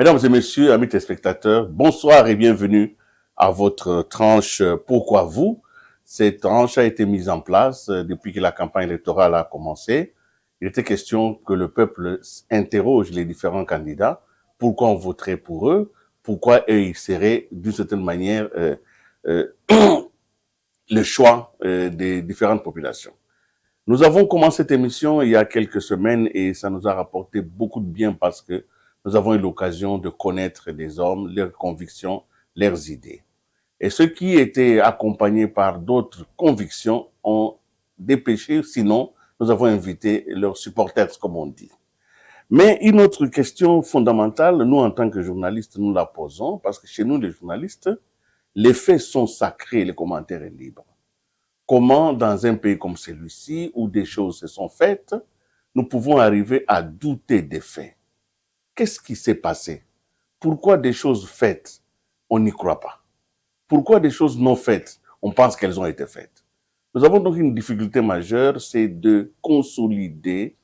Mesdames et messieurs, amis téléspectateurs, bonsoir et bienvenue à votre tranche Pourquoi vous? Cette tranche a été mise en place depuis que la campagne électorale a commencé. Il était question que le peuple interroge les différents candidats, pourquoi on voterait pour eux, pourquoi eux ils seraient d'une certaine manière euh, le choix des différentes populations. Nous avons commencé cette émission il y a quelques semaines et ça nous a rapporté beaucoup de bien parce que nous avons eu l'occasion de connaître des hommes, leurs convictions, leurs idées. Et ceux qui étaient accompagnés par d'autres convictions ont dépêché, sinon nous avons invité leurs supporters, comme on dit. Mais une autre question fondamentale, nous en tant que journalistes, nous la posons parce que chez nous, les journalistes, les faits sont sacrés, les commentaires sont libres. Comment, dans un pays comme celui-ci, où des choses se sont faites, nous pouvons arriver à douter des faits? Qu'est-ce qui s'est passé? Pourquoi des choses faites, on n'y croit pas? Pourquoi des choses non faites, on pense qu'elles ont été faites? Nous avons donc une difficulté majeure, c'est de consolider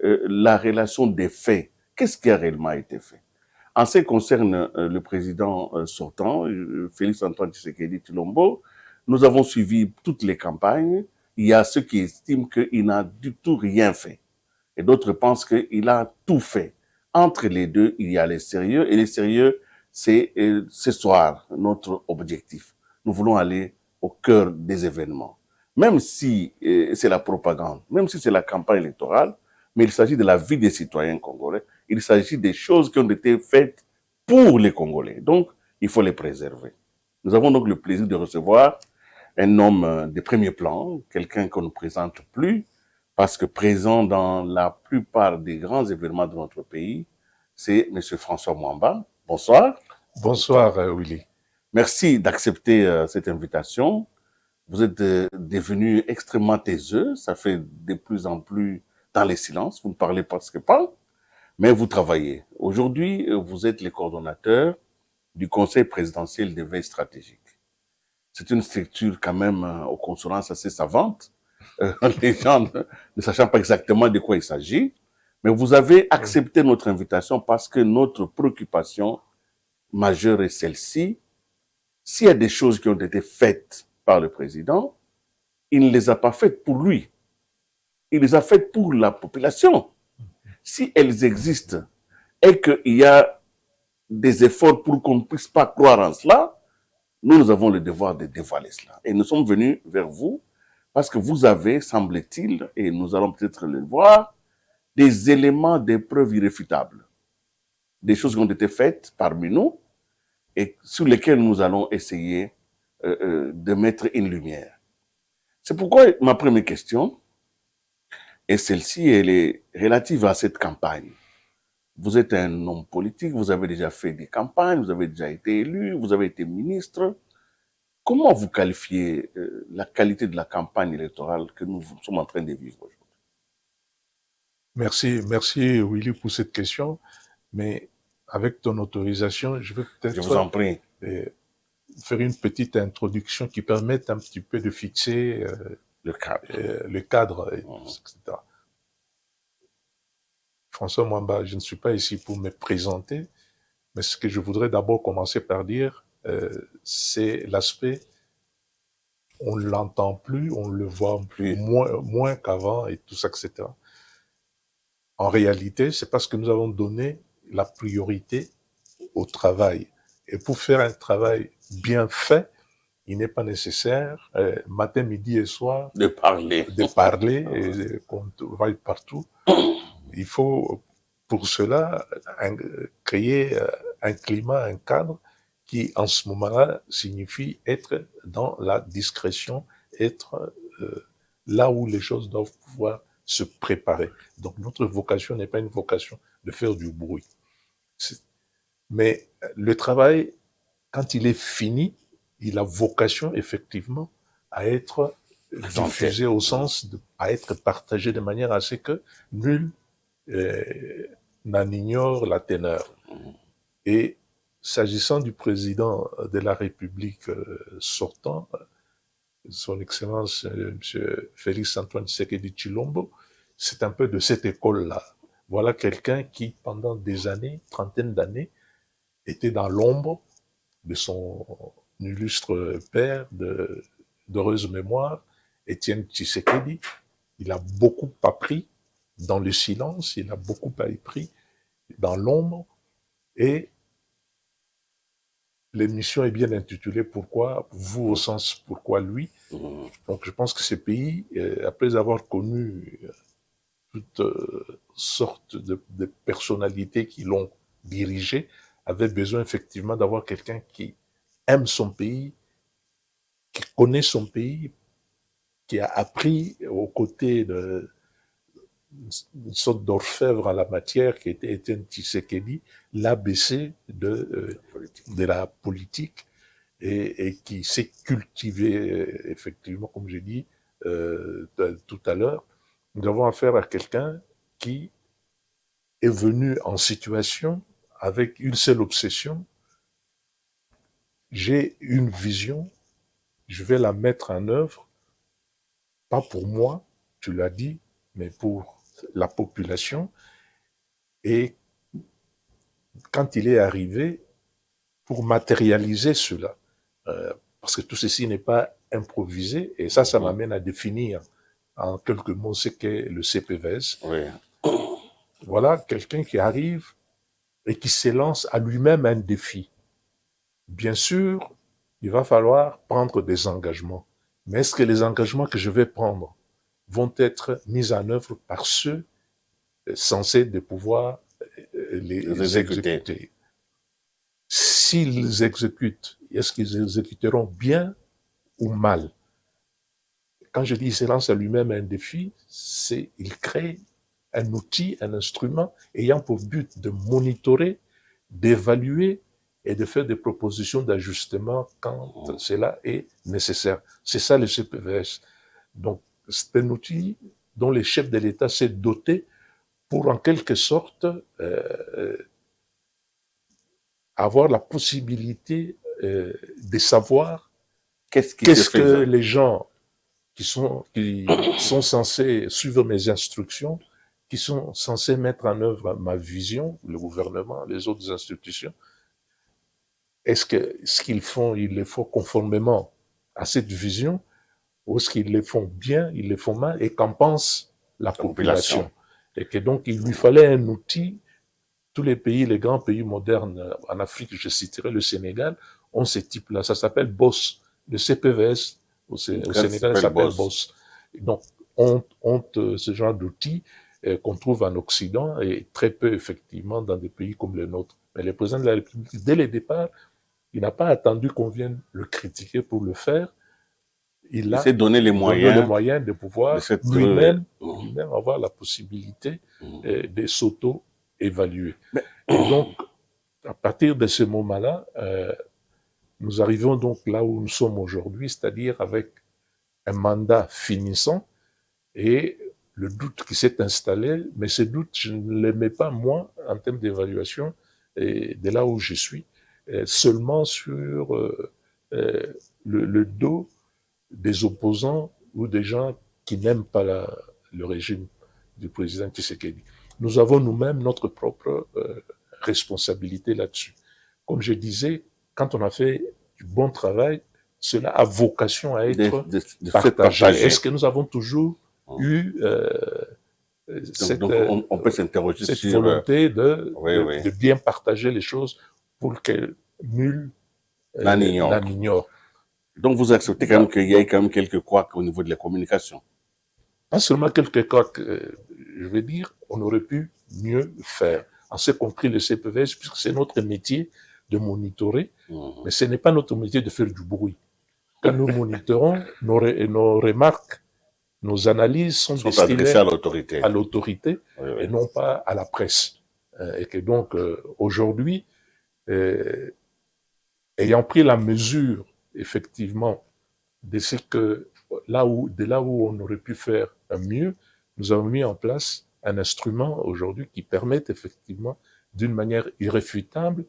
la relation des faits. Qu'est-ce qui a réellement été fait? En ce qui concerne le président sortant, Félix Antoine Tshisekedi Tshilombo, nous avons suivi toutes les campagnes. Il y a ceux qui estiment qu'il n'a du tout rien fait. Et d'autres pensent qu'il a tout fait. Entre les deux, il y a les sérieux. Et les sérieux, c'est ce soir notre objectif. Nous voulons aller au cœur des événements. Même si c'est la propagande, même si c'est la campagne électorale, mais il s'agit de la vie des citoyens congolais. Il s'agit des choses qui ont été faites pour les Congolais. Donc, il faut les préserver. Nous avons donc le plaisir de recevoir un homme de premier plan, quelqu'un qu'on ne présente plus, parce que présent dans la plupart des grands événements de notre pays, c'est M. François Mwamba. Bonsoir. Bonsoir, Willy. Merci d'accepter cette invitation. Vous êtes devenu extrêmement taiseux, ça fait de plus en plus dans les silences, vous ne parlez presque pas, mais vous travaillez. Aujourd'hui, vous êtes le coordonnateur du Conseil présidentiel de veille stratégique. C'est une structure quand même aux consonances assez savantes, les gens ne sachant pas exactement de quoi il s'agit, mais vous avez accepté notre invitation parce que notre préoccupation majeure est celle-ci. S'il y a des choses qui ont été faites par le président, il ne les a pas faites pour lui. Il les a faites pour la population. Si elles existent et qu'il y a des efforts pour qu'on ne puisse pas croire en cela, nous avons le devoir de dévoiler cela. Et nous sommes venus vers vous parce que vous avez, semble-t-il, et nous allons peut-être le voir, des éléments de preuve irréfutables. Des choses qui ont été faites parmi nous et sur lesquelles nous allons essayer de mettre une lumière. C'est pourquoi ma première question, et celle-ci, elle est relative à cette campagne. Vous êtes un homme politique, vous avez déjà fait des campagnes, vous avez déjà été élu, vous avez été ministre. Comment vous qualifiez la qualité de la campagne électorale que nous sommes en train de vivre aujourd'hui? Merci Willy pour cette question, mais avec ton autorisation, je vais Je vous en prie. Faire une petite introduction qui permette un petit peu de fixer le cadre, etc. François Mwamba, je ne suis pas ici pour me présenter, mais ce que je voudrais d'abord commencer par dire, c'est l'aspect on ne l'entend plus, on le voit moins qu'avant et tout ça, etc. En réalité, c'est parce que nous avons donné la priorité au travail. Et pour faire un travail bien fait, il n'est pas nécessaire, matin, midi et soir, de parler et qu'on travaille partout. Il faut, pour cela, créer un climat, un cadre qui, en ce moment-là, signifie être dans la discrétion, être là où les choses doivent pouvoir se préparer. Donc, notre vocation n'est pas une vocation de faire du bruit. Mais le travail, quand il est fini, il a vocation, effectivement, à être diffusé au sens à être partagé de manière à ce que nul n'en ignore la teneur. Et s'agissant du président de la République sortant, son Excellence M. Félix Antoine Tshisekedi Tshilombo, c'est un peu de cette école-là. Voilà quelqu'un qui, pendant des années, trentaine d'années, était dans l'ombre de son illustre père d'heureuse mémoire, Étienne Tshisekedi. Il a beaucoup appris dans le silence, il a beaucoup appris dans l'ombre, et l'émission est bien intitulée Pourquoi vous au sens pourquoi lui. Donc je pense que ces pays, après avoir connu toutes sortes de personnalités qui l'ont dirigé, avaient besoin effectivement d'avoir quelqu'un qui aime son pays, qui connaît son pays, qui a appris aux côtés d'une sorte d'orfèvre en la matière qui était Étienne Tshisekedi, l'ABC de la politique, et qui s'est cultivé, effectivement, comme j'ai dit tout à l'heure. Nous avons affaire à quelqu'un qui est venu en situation avec une seule obsession. J'ai une vision, je vais la mettre en œuvre, pas pour moi, tu l'as dit, mais pour la population. Et quand il est arrivé, pour matérialiser cela, parce que tout ceci n'est pas improvisé, et ça m'amène à définir en quelques mots ce qu'est le CPVS. Oui. Voilà quelqu'un qui arrive et qui s'élance à lui-même un défi. Bien sûr, il va falloir prendre des engagements. Mais est-ce que les engagements que je vais prendre vont être mis en œuvre par ceux censés de pouvoir les exécuter? S'ils exécutent, est-ce qu'ils exécuteront bien ou mal? Quand je dis il s'élance à lui-même un défi, c'est il crée un outil, un instrument ayant pour but de monitorer, d'évaluer et de faire des propositions d'ajustement quand cela est nécessaire. C'est ça le CPVS. Donc, c'est un outil dont les chefs de l'État s'est doté pour, en quelque sorte, avoir la possibilité de savoir qu'est-ce que les gens qui sont censés suivre mes instructions, qui sont censés mettre en œuvre ma vision, le gouvernement, les autres institutions, est-ce que ce qu'ils font, ils le font conformément à cette vision, ou est-ce qu'ils le font bien, ils le font mal, et qu'en pense la population? Et que donc, il lui fallait un outil. Tous les pays, les grands pays modernes en Afrique, je citerai le Sénégal, ont ce type-là. Ça s'appelle BOSS. Le CPVS au Sénégal s'appelle BOSS. Donc, ont ce genre d'outils qu'on trouve en Occident et très peu, effectivement, dans des pays comme le nôtre. Mais le président de la République, dès le départ, il n'a pas attendu qu'on vienne le critiquer pour le faire. Il s'est donné les moyens de pouvoir lui-même avoir la possibilité de s'auto-évaluer. Et donc, à partir de ce moment-là, nous arrivons donc là où nous sommes aujourd'hui, c'est-à-dire avec un mandat finissant et le doute qui s'est installé, mais ce doute, je ne le mets pas, moi, en termes d'évaluation, et de là où je suis, seulement sur le dos des opposants ou des gens qui n'aiment pas le régime du président Tshisekedi. Nous avons nous-mêmes notre propre responsabilité là-dessus. Comme je disais, quand on a fait du bon travail, cela a vocation à être partagé. Est-ce que nous avons toujours eu cette volonté de bien partager les choses pour que nul n'en ignore? Donc vous acceptez quand même qu'il y ait quand même quelques couacs au niveau de la communication? Pas seulement quelques couacs, je veux dire, on aurait pu mieux faire. En ce compris le CPVS, puisque c'est notre métier de monitorer, mais ce n'est pas notre métier de faire du bruit. Quand nous monitorons, nos remarques, nos analyses sont destinées à l'autorité et non pas à la presse. Et que donc, aujourd'hui, ayant pris la mesure, effectivement, de ce que, là où on aurait pu faire mieux, nous avons mis en place un instrument aujourd'hui qui permet effectivement, d'une manière irréfutable,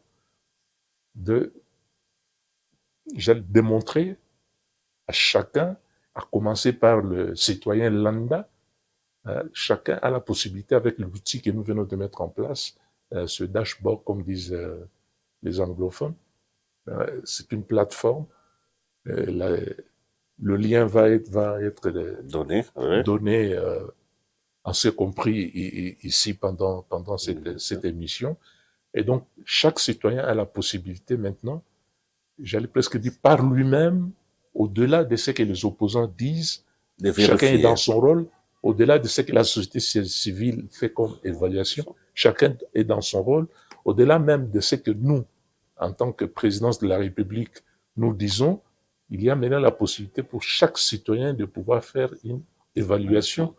de démontrer à chacun, à commencer par le citoyen lambda, chacun a la possibilité, avec l'outil que nous venons de mettre en place, ce dashboard, comme disent les anglophones. C'est une plateforme. Le lien va être donné on s'est compris ici pendant cette émission. Et donc, chaque citoyen a la possibilité maintenant, j'allais presque dire par lui-même, au-delà de ce que les opposants disent, chacun est dans son rôle, au-delà de ce que la société civile fait comme évaluation, chacun est dans son rôle, au-delà même de ce que nous, en tant que présidence de la République, nous disons, il y a maintenant la possibilité pour chaque citoyen de pouvoir faire une évaluation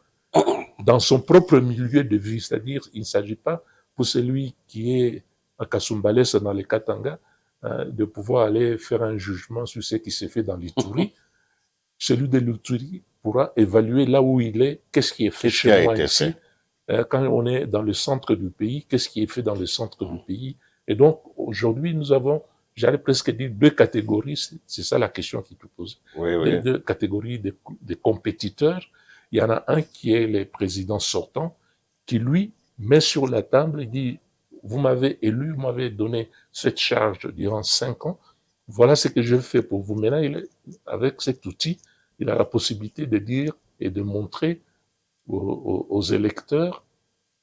dans son propre milieu de vie. C'est-à-dire, il ne s'agit pas pour celui qui est à Kasumbalès dans les Katanga de pouvoir aller faire un jugement sur ce qui s'est fait dans l'Ituri. Celui de l'Ituri pourra évaluer là où il est, qu'est-ce qui est fait chez moi ici. Quand on est dans le centre du pays, qu'est-ce qui est fait dans le centre du pays. Et donc, aujourd'hui, nous avons, j'allais presque dire, deux catégories. C'est ça la question qui te pose. Oui. Deux catégories de compétiteurs. Il y en a un qui est le président sortant, qui lui met sur la table et dit, vous m'avez élu, vous m'avez donné cette charge durant 5 ans, voilà ce que je fais pour vous. Maintenant, avec cet outil, il a la possibilité de dire et de montrer aux électeurs,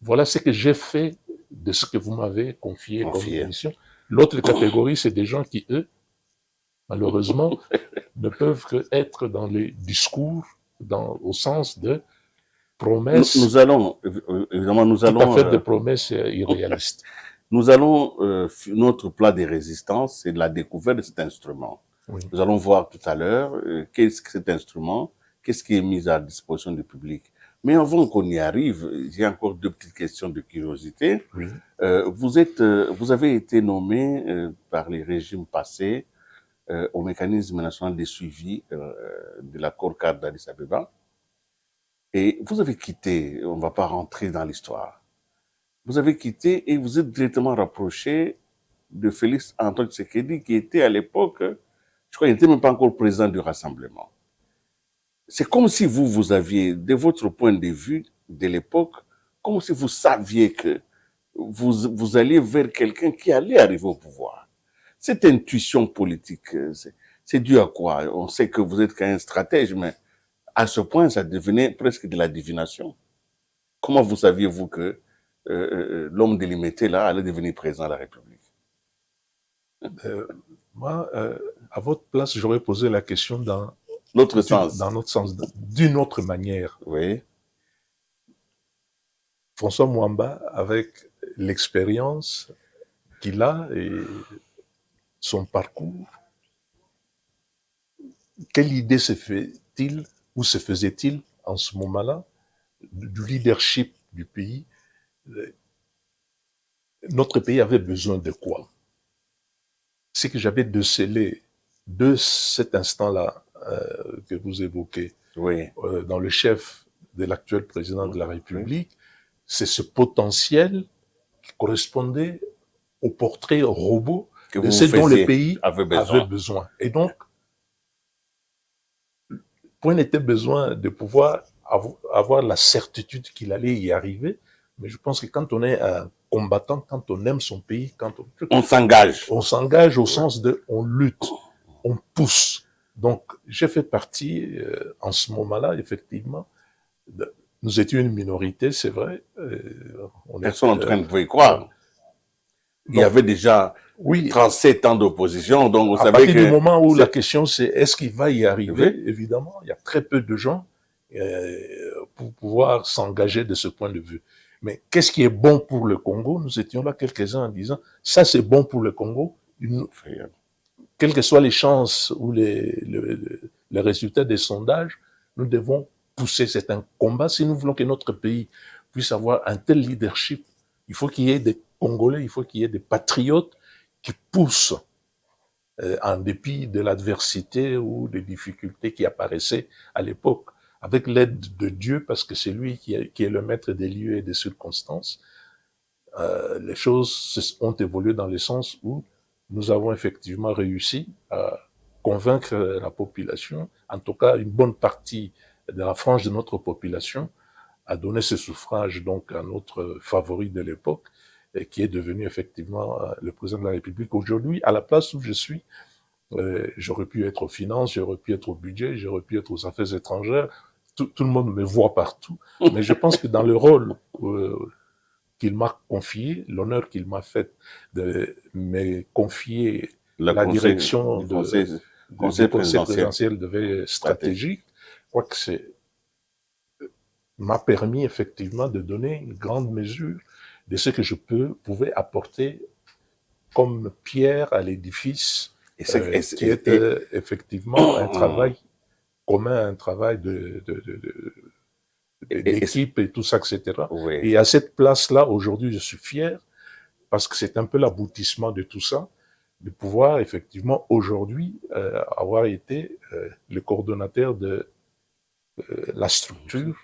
voilà ce que j'ai fait de ce que vous m'avez confié comme mission. L'autre catégorie, c'est des gens qui, eux, malheureusement, ne peuvent qu'être dans les discours, au sens de promesses. Nous allons, évidemment, tout à fait de promesses irréalistes. Nous allons, notre plat des résistances, c'est de la découverte de cet instrument. Oui. Nous allons voir tout à l'heure qu'est-ce que cet instrument, qu'est-ce qui est mis à disposition du public. Mais avant qu'on y arrive, j'ai encore 2 petites questions de curiosité. Oui. Vous avez été nommé par les régimes passés au mécanisme national de suivi de l'accord cadre d'Addis Abeba. Et vous avez quitté, on ne va pas rentrer dans l'histoire, vous avez quitté et vous êtes directement rapproché de Félix Antoine Tshisekedi, qui était à l'époque, je crois qu'il n'était même pas encore président du Rassemblement. C'est comme si vous aviez, de votre point de vue de l'époque, comme si vous saviez que vous alliez vers quelqu'un qui allait arriver au pouvoir. Cette intuition politique, c'est dû à quoi? On sait que vous êtes quand même stratège, mais à ce point, ça devenait presque de la divination. Comment vous saviez-vous que l'homme délimité là allait devenir président de la République? Moi, à votre place, j'aurais posé la question dans l'autre sens. Dans notre sens, d'une autre manière. Oui. François Mwamba, avec l'expérience qu'il a et son parcours, quelle idée se fait-il ou se faisait-il en ce moment-là du leadership du pays? Notre pays avait besoin de quoi? Ce que j'avais décelé de cet instant-là que vous évoquez, oui. Dans le chef de l'actuel président de la République, oui. C'est ce potentiel qui correspondait au portrait robot de ce dont le pays avait besoin. Et donc, point n'était besoin de pouvoir avoir la certitude qu'il allait y arriver, mais je pense que quand on est un combattant, quand on aime son pays, quand on s'engage. On s'engage au sens de on lutte, on pousse. Donc, j'ai fait partie, en ce moment-là, effectivement, nous étions une minorité, c'est vrai. Personne en train de vous y croire. Il y avait déjà 37 ans d'opposition, donc vous savez que... À partir du moment où la question c'est est-ce qu'il va y arriver, évidemment, il y a très peu de gens pour pouvoir s'engager de ce point de vue. Mais qu'est-ce qui est bon pour le Congo? Nous étions là quelques-uns en disant ça c'est bon pour le Congo. Quelles que soient les chances ou les résultats des sondages, nous devons pousser. C'est un combat. Si nous voulons que notre pays puisse avoir un tel leadership, il faut qu'il y ait des Congolais, il faut qu'il y ait des patriotes qui poussent en dépit de l'adversité ou des difficultés qui apparaissaient à l'époque, avec l'aide de Dieu, parce que c'est lui qui est le maître des lieux et des circonstances. Les choses ont évolué dans le sens où nous avons effectivement réussi à convaincre la population, en tout cas une bonne partie de la frange de notre population, à donner ce suffrage donc à notre favori de l'époque. et qui est devenu effectivement le président de la République. Aujourd'hui, à la place où je suis, j'aurais pu être aux finances, j'aurais pu être au budget, j'aurais pu être aux affaires étrangères. Tout le monde me voit partout. Mais je pense que dans le rôle qu'il m'a confié, l'honneur qu'il m'a fait de me confier la direction du conseil présidentiel de veille stratégique, je crois que m'a permis effectivement de donner une grande mesure de ce que je pouvais apporter comme pierre à l'édifice, qui est effectivement un travail commun, un travail d'équipe et tout ça, etc. Oui. Et à cette place-là, aujourd'hui, je suis fier, parce que c'est un peu l'aboutissement de tout ça, de pouvoir effectivement aujourd'hui avoir été le coordonnateur de la structure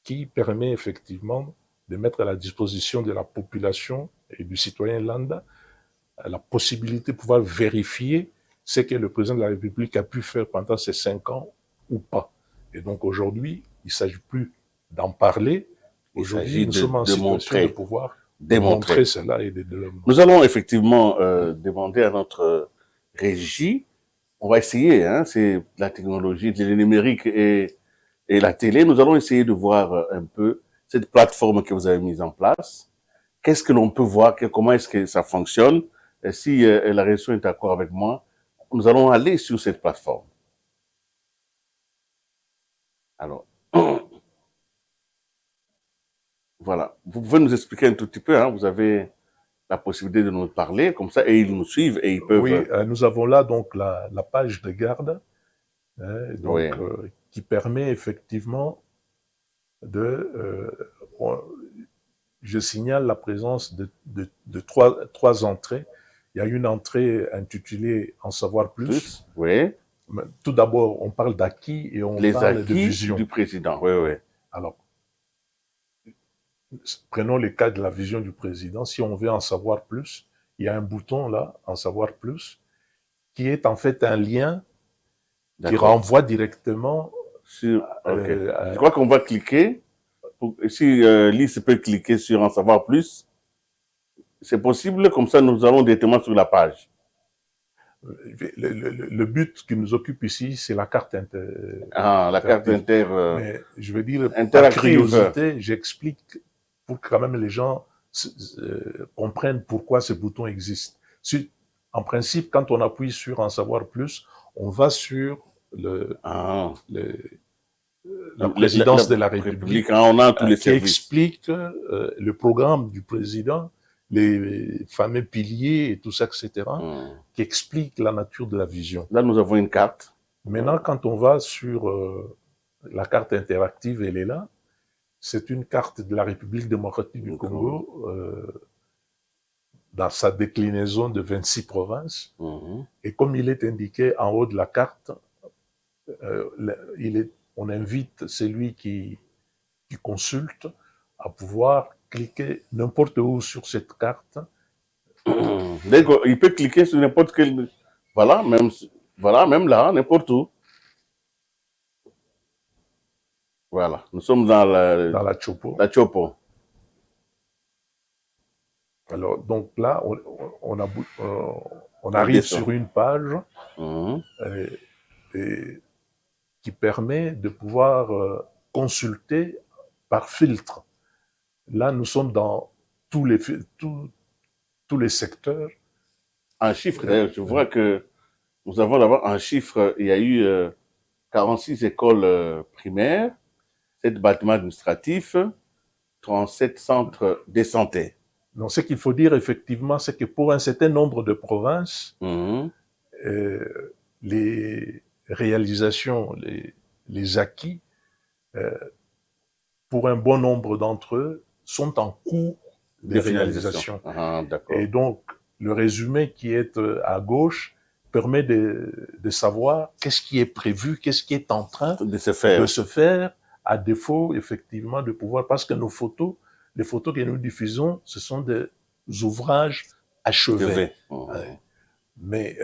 qui permet effectivement de mettre à la disposition de la population et du citoyen lambda la possibilité de pouvoir vérifier ce que le président de la République a pu faire pendant ces 5 ans ou pas. Et donc aujourd'hui, il ne s'agit plus d'en parler. Aujourd'hui, nous sommes en situation de pouvoir démontrer cela et de le montrer. Nous allons effectivement demander à notre régie, on va essayer, hein, c'est la technologie, le numérique et la télé, nous allons essayer de voir un peu cette plateforme que vous avez mise en place. Qu'est-ce que l'on peut voir, comment est-ce que ça fonctionne? Et si la régie est d'accord avec moi, nous allons aller sur cette plateforme. Alors, voilà. Vous pouvez nous expliquer un tout petit peu, hein, vous avez la possibilité de nous parler, comme ça, et ils nous suivent et ils peuvent... Oui, nous avons là donc la page de garde, hein, donc, oui. Qui permet effectivement je signale la présence de trois entrées. Il y a une entrée intitulée « En savoir plus ». Oui. Tout d'abord, on parle d'acquis et on parle de vision. Du président, oui, oui. Alors, prenons le cas de la vision du président. Si on veut en savoir plus, il y a un bouton là, « En savoir plus », qui est en fait un lien qui renvoie directement sur... Je crois qu'on va cliquer. Si Lise peut cliquer sur « En savoir plus », c'est possible, comme ça nous allons directement sur la page. Le but qui nous occupe ici, c'est la carte la carte mais je veux dire, par curiosité, j'explique pour que quand même les gens comprennent pourquoi ce bouton existe. En principe, quand on appuie sur « En savoir plus », on va sur la présidence de la République, on a tous les qui services. explique le programme du président, les fameux piliers et tout ça, etc., qui explique la nature de la vision. Là, nous avons une carte. Maintenant, quand on va sur la carte interactive, elle est là. C'est une carte de la République démocratique du Congo, dans sa déclinaison de 26 provinces. Et comme il est indiqué en haut de la carte, on invite celui qui consulte à pouvoir cliquer n'importe où sur cette carte. D'accord, il peut cliquer sur n'importe quel... Voilà, même là, n'importe où. Voilà, nous sommes dans la Chopo. La Chopo. Alors, donc là, on arrive sur une page qui permet de pouvoir consulter par filtre. Là, nous sommes dans tous les secteurs. En chiffre, d'ailleurs, je vois que nous avons d'abord un chiffre, il y a eu 46 écoles primaires, 7 bâtiments administratifs, 37 centres de santé. Donc, ce qu'il faut dire, effectivement, c'est que pour un certain nombre de provinces, les réalisations, les acquis, pour un bon nombre d'entre eux, sont en cours de réalisation. Et donc, le résumé qui est à gauche permet de savoir qu'est-ce qui est prévu, qu'est-ce qui est en train de se faire, à défaut, effectivement, de pouvoir, parce que les photos que nous diffusons, ce sont des ouvrages achevés. Mais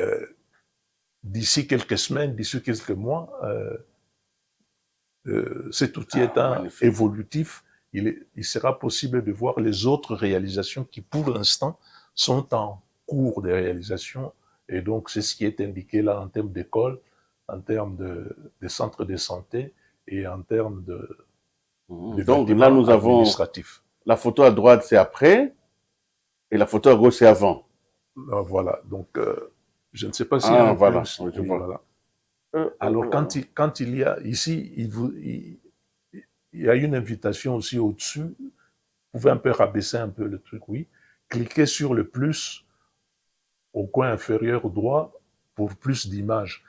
d'ici quelques semaines, d'ici quelques mois, cet outil étant évolutif, il sera possible de voir les autres réalisations qui, pour l'instant, sont en cours de réalisation. Et donc, c'est ce qui est indiqué là en termes d'école, en termes de centres de santé et en termes de Donc là, bâtiments nous avons administratifs. la photo à droite, c'est après, et la poteur gauche, c'est avant. Voilà. Donc, je ne sais pas s'il y a un Voilà, plus. oui, je Oui, vois. voilà. Alors, quand il y a ici, il y a une invitation aussi au-dessus. Vous pouvez un peu rabaisser un peu le truc, oui. Cliquez sur le plus au coin inférieur droit pour plus d'images.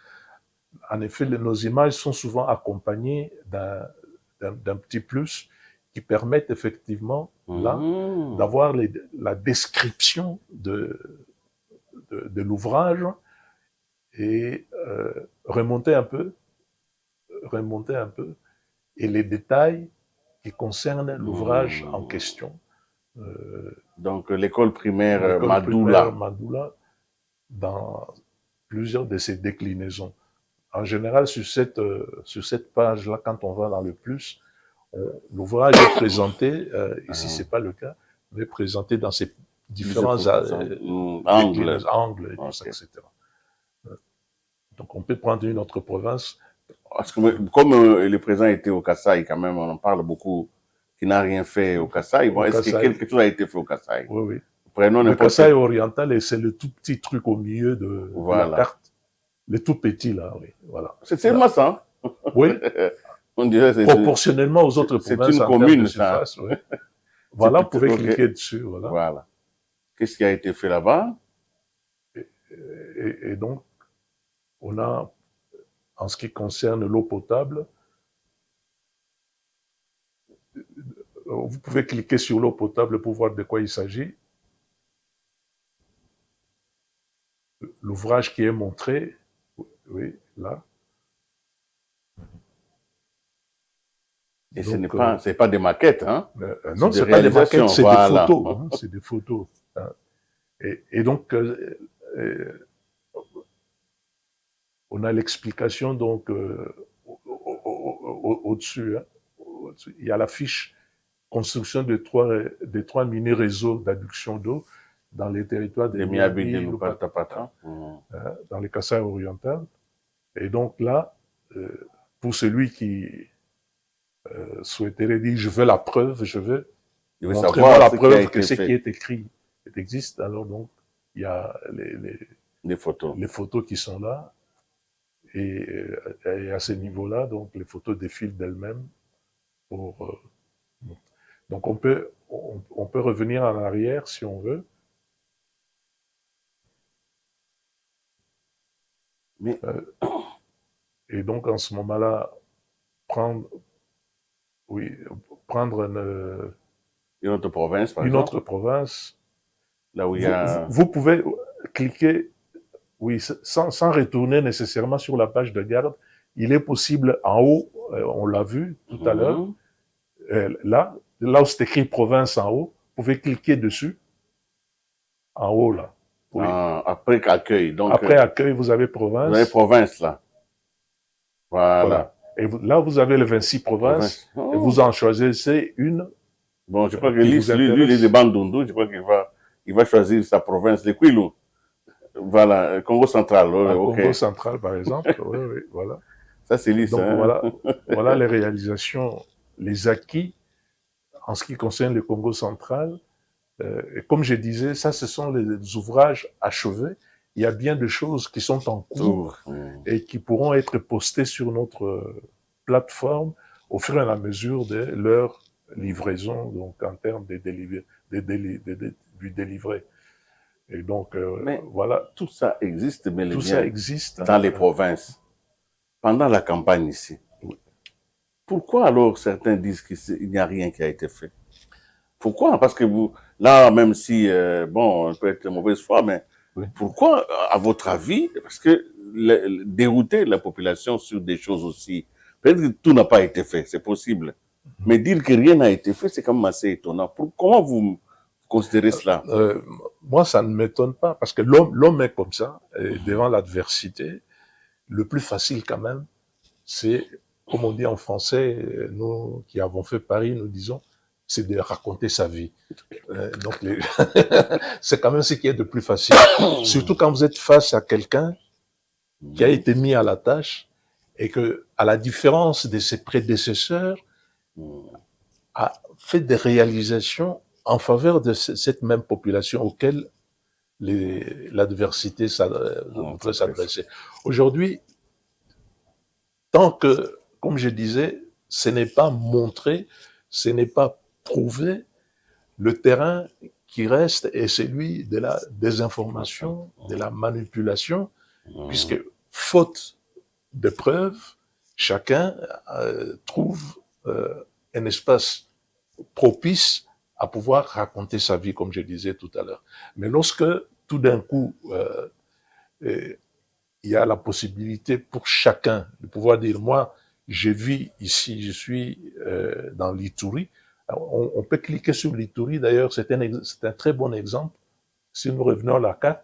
En effet, nos images sont souvent accompagnées d'un petit plus qui permettent effectivement, là, d'avoir la description de l'ouvrage et remonter un peu, et les détails qui concernent l'ouvrage en question. Donc l'école primaire L'école primaire Madoula. Madoula, dans plusieurs de ses déclinaisons. En général, sur cette page-là, quand on va dans le plus, l'ouvrage est présenté, ici c'est pas le cas, mais présenté dans ses différents angles, angles et tout ça, etc. Donc on peut prendre une autre province. Parce que comme le président était au Kasaï, quand même, on en parle beaucoup, qui n'a rien fait au Kasaï. Bon, est-ce que quelque chose a été fait au Kasaï? Oui, oui. Prenons le Kasaï oriental, et c'est le tout petit truc au milieu de la carte. Le tout petit, là, oui. Voilà. C'est seulement ça. Oui. On dirait proportionnellement aux autres provinces. C'est une commune, ça. Oui. Voilà, vous pouvez cliquer dessus. Voilà. Voilà. Qu'est-ce qui a été fait là-bas? Et donc, on a, en ce qui concerne l'eau potable, vous pouvez cliquer sur l'eau potable pour voir de quoi il s'agit. L'ouvrage qui est montré, oui, là. Et ce n'est pas des maquettes, hein? Non, ce n'est pas des maquettes, c'est des photos. Hein, c'est des photos. Hein. Et donc, on a l'explication donc au-dessus. Hein, il y a la fiche construction de trois mini-réseaux d'adduction d'eau dans les territoires de Miabi, de Lupatapata, dans les Kasaï orientales. Et donc là, pour celui qui souhaiterait dire je veux la preuve, je veux montrer la preuve que ce qui est écrit existe, alors donc il y a les photos qui sont là. Et à ce niveau-là, donc les photos défilent d'elles-mêmes. Donc on peut revenir en arrière si on veut. Mais... et donc en ce moment-là, prendre une autre province, par exemple. Une autre province. Là où il y a... Vous pouvez cliquer, oui, sans retourner nécessairement sur la page de garde. Il est possible en haut, on l'a vu tout à l'heure, là où c'est écrit province en haut, vous pouvez cliquer dessus, en haut là. Oui. Après accueil. Donc, après accueil, vous avez province. Vous avez province là. Voilà. Et là, vous avez les 26 provinces, et vous en choisissez une. Bon, je crois que lui, il est de Bandundu, je crois qu'il va choisir sa province, les Kwilu. Voilà, Congo central. Congo central, par exemple. Oui, voilà. Ça, c'est lisse. Donc, hein? voilà les réalisations, les acquis en ce qui concerne le Congo central. Et comme je disais, ça, ce sont les ouvrages achevés. Il y a bien de choses qui sont en cours et qui pourront être postées sur notre plateforme au fur et à mesure de leur livraison, donc en termes du délivré. Et donc, voilà. Tout ça existe, mais tout ça existe dans les provinces. Pendant la campagne ici. Oui. Pourquoi alors certains disent qu'il n'y a rien qui a été fait? Pourquoi? Parce que vous, là, même si, bon, on peut être de mauvaise foi, mais oui. Pourquoi, à votre avis, parce que dérouter la population sur des choses aussi, peut-être que tout n'a pas été fait, c'est possible, mais dire que rien n'a été fait, c'est quand même assez étonnant. Comment vous considérez cela? Moi, ça ne m'étonne pas, parce que l'homme est comme ça, et devant l'adversité, le plus facile quand même, c'est, comme on dit en français, nous qui avons fait Paris, nous disons, c'est de raconter sa vie. Donc, c'est quand même ce qui est de plus facile. Surtout quand vous êtes face à quelqu'un qui a été mis à la tâche et que, à la différence de ses prédécesseurs, a fait des réalisations en faveur de cette même population auquel l'adversité voudrait s'adresser. Aujourd'hui, tant que, comme je disais, ce n'est pas montré, ce n'est pas prouvé, le terrain qui reste est celui de la désinformation, de la manipulation, puisque, faute de preuves, chacun trouve un espace propice à pouvoir raconter sa vie, comme je disais tout à l'heure. Mais lorsque, tout d'un coup, il y a la possibilité pour chacun de pouvoir dire, moi, je vis ici, je suis dans l'Ituri. On peut cliquer sur l'Ituri, d'ailleurs, c'est un très bon exemple. Si nous revenons à la carte,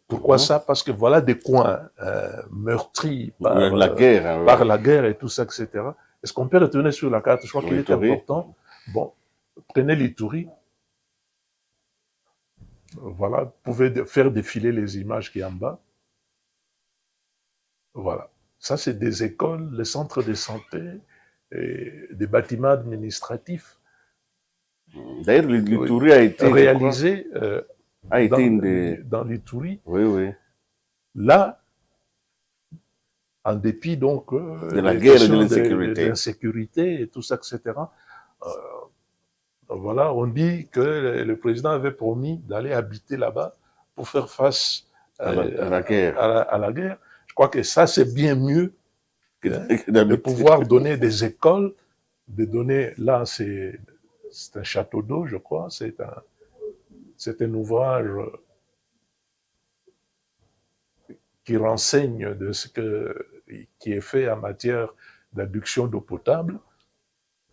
pourquoi ça? Parce que voilà des coins meurtris par la guerre et tout ça, etc. Est-ce qu'on peut retourner sur la carte? Je crois qu'il est important. Bon, prenez l'Ituri. Voilà, vous pouvez faire défiler les images qui sont en bas. Voilà. Ça, c'est des écoles, les centres de santé, et des bâtiments administratifs. D'ailleurs, l'Ituri a été réalisé dans l'Ituri. Oui, oui. Là, en dépit donc de la guerre et de l'insécurité et tout ça, etc. Voilà, on dit que le président avait promis d'aller habiter là-bas pour faire face à la guerre. Je crois que ça, c'est bien mieux de pouvoir donner des écoles, de donner, là, c'est un château d'eau, je crois, c'est un ouvrage qui renseigne de ce qui est fait en matière d'adduction d'eau potable.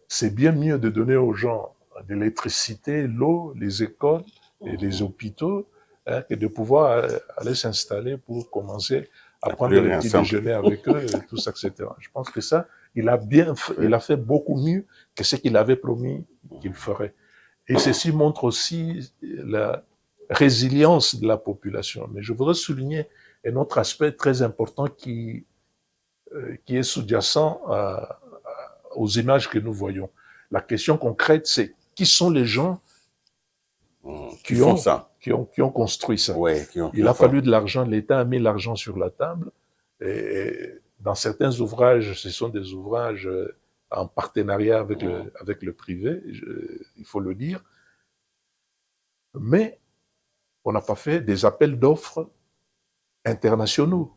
C'est bien mieux de donner aux gens de l'électricité, l'eau, les écoles et les hôpitaux, que de pouvoir aller s'installer pour commencer à prendre le petit déjeuner avec eux, et tout ça, etc. Je pense que ça, il a fait beaucoup mieux que ce qu'il avait promis qu'il ferait. Et ceci montre aussi la résilience de la population. Mais je voudrais souligner un autre aspect très important qui est sous-jacent aux images que nous voyons. La question concrète, c'est qui sont les gens qui ont construit ça. Ouais, il a fallu de l'argent, l'État a mis l'argent sur la table. Et dans certains ouvrages, ce sont des ouvrages en partenariat avec le privé, il faut le dire. Mais on n'a pas fait des appels d'offres internationaux.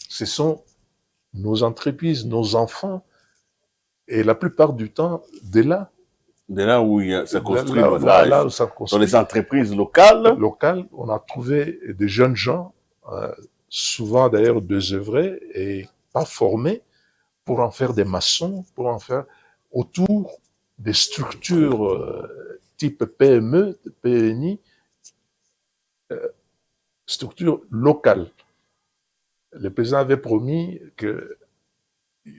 Ce sont nos entreprises, nos enfants, et la plupart du temps, de là où ça construit l'ouvrage, dans les entreprises locales, on a trouvé des jeunes gens, souvent d'ailleurs désœuvrés et pas formés, pour en faire des maçons, pour en faire autour des structures type PME, PMI, structures locales. Le président avait promis qu'il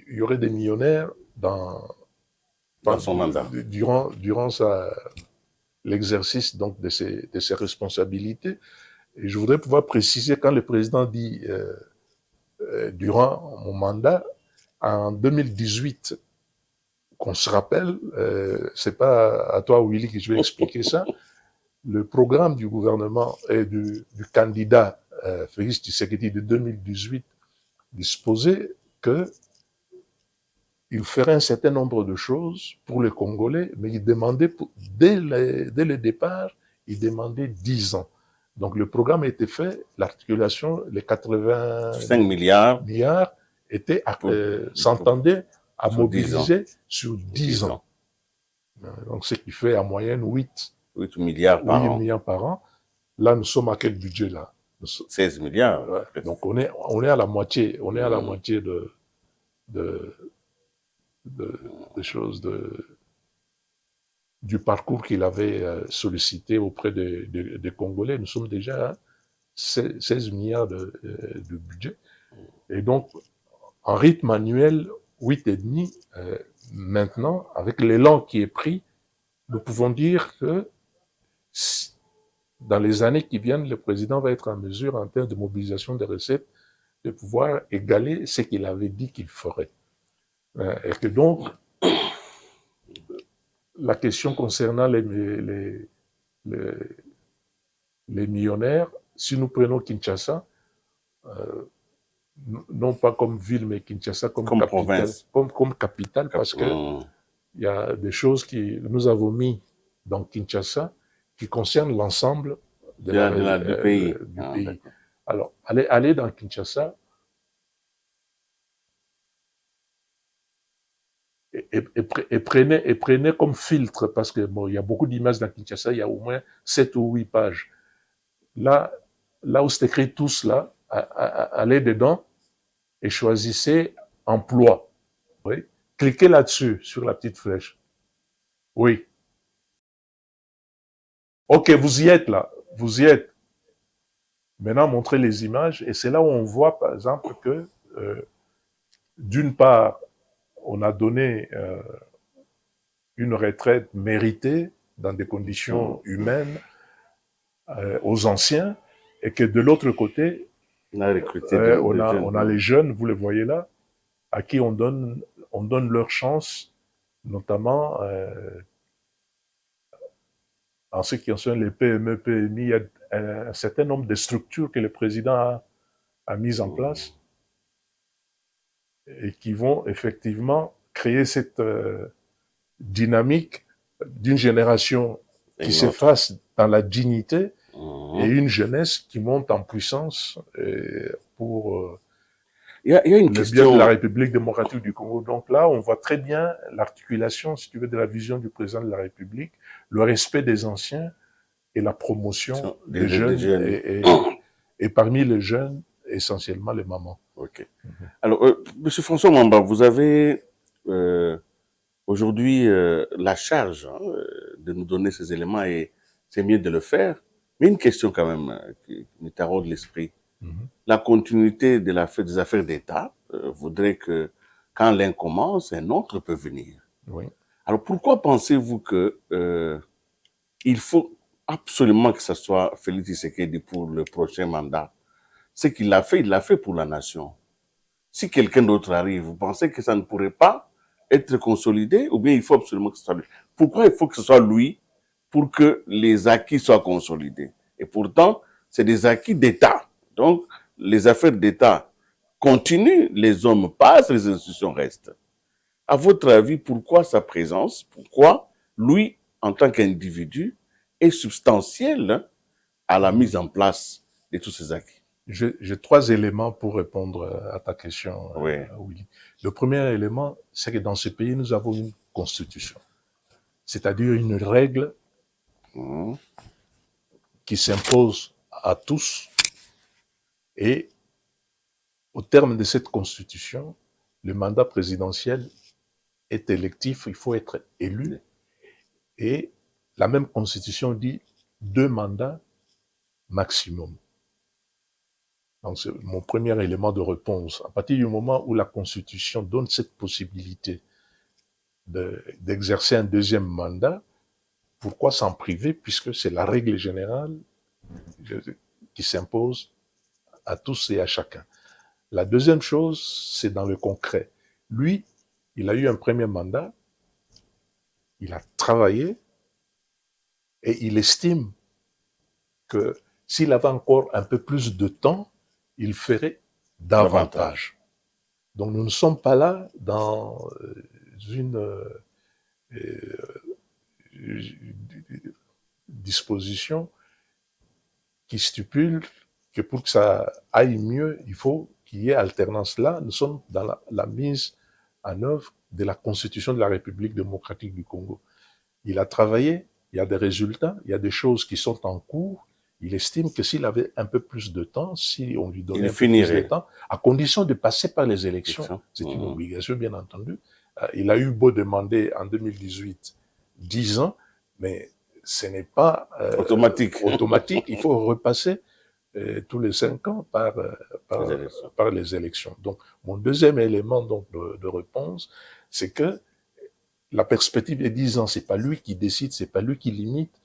y aurait des millionnaires dans son mandat. Durant l'exercice donc de ses responsabilités. Et je voudrais pouvoir préciser, quand le président dit durant mon mandat, en 2018, qu'on se rappelle, c'est pas à toi, Willy, que je vais expliquer ça, le programme du gouvernement et du candidat Félix Tshisekedi de 2018 disposait que il ferait un certain nombre de choses pour les Congolais, mais il demandait, dès le départ, il demandait 10 ans. Donc le programme a été fait, l'articulation, les 85 milliards s'entendaient à mobiliser sur 10 ans. Donc ce qui fait en moyenne 8 milliards par an. Là, nous sommes à quel budget là? 16 milliards. Ouais. Donc on est à la moitié, à la moitié des choses du parcours qu'il avait sollicité auprès des Congolais. Nous sommes déjà à 16 milliards de budget. Et donc, en rythme annuel, 8,5, maintenant, avec l'élan qui est pris, nous pouvons dire que dans les années qui viennent, le président va être en mesure, en termes de mobilisation des recettes, de pouvoir égaler ce qu'il avait dit qu'il ferait. Et que donc, la question concernant les, les millionnaires, si nous prenons Kinshasa, non pas comme ville, mais Kinshasa comme capitale, province. Comme capitale, parce que il y a des choses que nous avons mis dans Kinshasa qui concernent l'ensemble du pays. Pays. Alors, allez dans Kinshasa et prenez comme filtre, parce que bon, il y a beaucoup d'images dans Kinshasa, il y a au moins 7 ou 8 pages. Là où c'est écrit tout cela, allez dedans et choisissez emploi. Oui. Cliquez là-dessus, sur la petite flèche. Oui. Ok, vous y êtes là. Vous y êtes. Maintenant, montrez les images. Et c'est là où on voit, par exemple, que d'une part, on a donné une retraite méritée dans des conditions humaines aux anciens, et que de l'autre côté, on a les jeunes, vous les voyez là, à qui on donne leur chance, notamment en ce qui concerne les PME, PMI. Il y a un certain nombre de structures que le président a mises en place et qui vont effectivement créer cette dynamique d'une génération qui s'efface dans la dignité et une jeunesse qui monte en puissance pour il y a une le question bien de la République démocratique du Congo. Donc là, on voit très bien l'articulation, si tu veux, de la vision du président de la République, le respect des anciens et la promotion des jeunes. Et parmi les jeunes, essentiellement les mamans. Ok. Alors, Monsieur François Mamba, vous avez aujourd'hui la charge de nous donner ces éléments, et c'est mieux de le faire. Mais une question quand même qui me taraude l'esprit. La continuité de des affaires d'État voudrait que quand l'un commence, un autre peut venir. Oui. Alors pourquoi pensez-vous que il faut absolument que ce soit Félix Tshisekedi pour le prochain mandat? Ce qu'il a fait, il l'a fait pour la nation. Si quelqu'un d'autre arrive, vous pensez que ça ne pourrait pas être consolidé, ou bien il faut absolument que ce soit lui? Pourquoi il faut que ce soit lui pour que les acquis soient consolidés? Et pourtant, c'est des acquis d'État. Donc, les affaires d'État continuent, les hommes passent, les institutions restent. À votre avis, pourquoi sa présence, pourquoi lui, en tant qu'individu, est substantiel à la mise en place de tous ces acquis? J'ai 3 éléments pour répondre à ta question, Oui. Willy. Le premier élément, c'est que dans ce pays, nous avons une constitution, c'est-à-dire une règle qui s'impose à tous, et au terme de cette constitution, le mandat présidentiel est électif, il faut être élu, et la même constitution dit 2 mandats maximum. Donc, c'est mon premier élément de réponse. À partir du moment où la Constitution donne cette possibilité d'exercer un deuxième mandat, pourquoi s'en priver, puisque c'est la règle générale qui s'impose à tous et à chacun. La deuxième chose, c'est dans le concret. Lui, il a eu un premier mandat, il a travaillé, et il estime que s'il avait encore un peu plus de temps, il ferait davantage. Donc nous ne sommes pas là dans une disposition qui stipule que pour que ça aille mieux, il faut qu'il y ait alternance. Là, nous sommes dans la mise en œuvre de la Constitution de la République démocratique du Congo. Il a travaillé, il y a des résultats, il y a des choses qui sont en cours. Il estime que s'il avait un peu plus de temps, si on lui donnait un peu plus de temps, à condition de passer par les élections, c'est une obligation bien entendu. Il a eu beau demander en 2018 10 ans, mais ce n'est pas automatique. Il faut repasser tous les 5 ans par les élections. Donc, mon deuxième élément donc, de réponse, c'est que la perspective est 10 ans, c'est pas lui qui décide, c'est pas lui qui limite,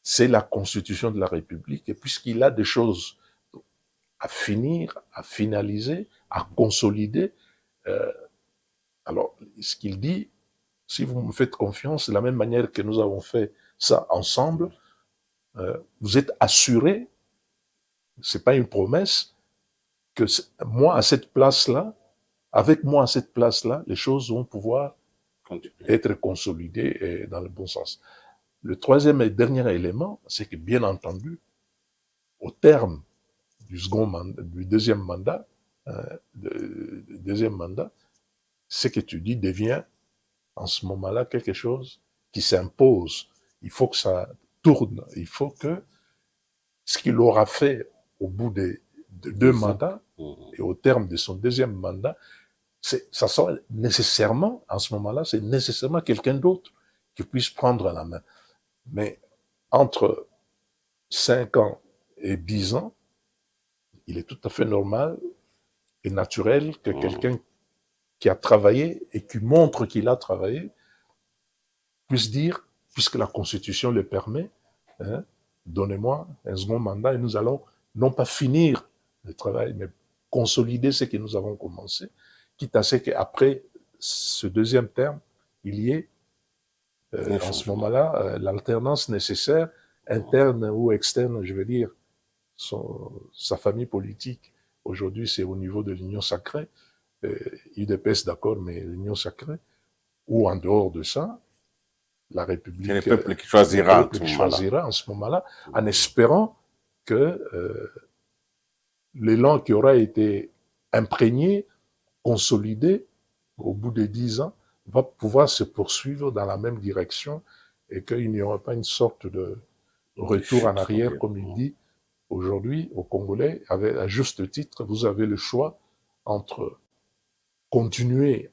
c'est la Constitution de la République. Et puisqu'il a des choses à finir, à finaliser, à consolider, alors ce qu'il dit, si vous me faites confiance, de la même manière que nous avons fait ça ensemble, vous êtes assuré, c'est pas une promesse, que moi à cette place-là, avec moi à cette place-là, les choses vont pouvoir être consolidées et dans le bon sens. Le troisième et dernier élément, c'est que bien entendu, au terme du deuxième mandat, ce que tu dis devient en ce moment-là quelque chose qui s'impose. Il faut que ça tourne. Il faut que ce qu'il aura fait au bout de 2 mandats et au terme de son deuxième mandat, ça sera nécessairement, en ce moment-là, c'est nécessairement quelqu'un d'autre qui puisse prendre la main. Mais entre 5 ans et 10 ans, il est tout à fait normal et naturel que quelqu'un qui a travaillé et qui montre qu'il a travaillé puisse dire, puisque la Constitution le permet, hein, donnez-moi un second mandat et nous allons non pas finir le travail, mais consolider ce que nous avons commencé, quitte à ce qu'après ce deuxième terme, il y ait en ce moment-là l'alternance nécessaire, interne ou externe, je veux dire, sa famille politique. Aujourd'hui, c'est au niveau de l'Union sacrée, UDPS d'accord, mais l'Union sacrée, ou en dehors de ça, la République. C'est le peuple qui choisira, le peuple qui choisira en ce moment-là, en espérant que l'élan qui aura été imprégné, consolidé au bout de 10 ans, va pouvoir se poursuivre dans la même direction et qu'il n'y aura pas une sorte de retour en arrière, comme il dit aujourd'hui aux Congolais, avec, à juste titre, vous avez le choix entre continuer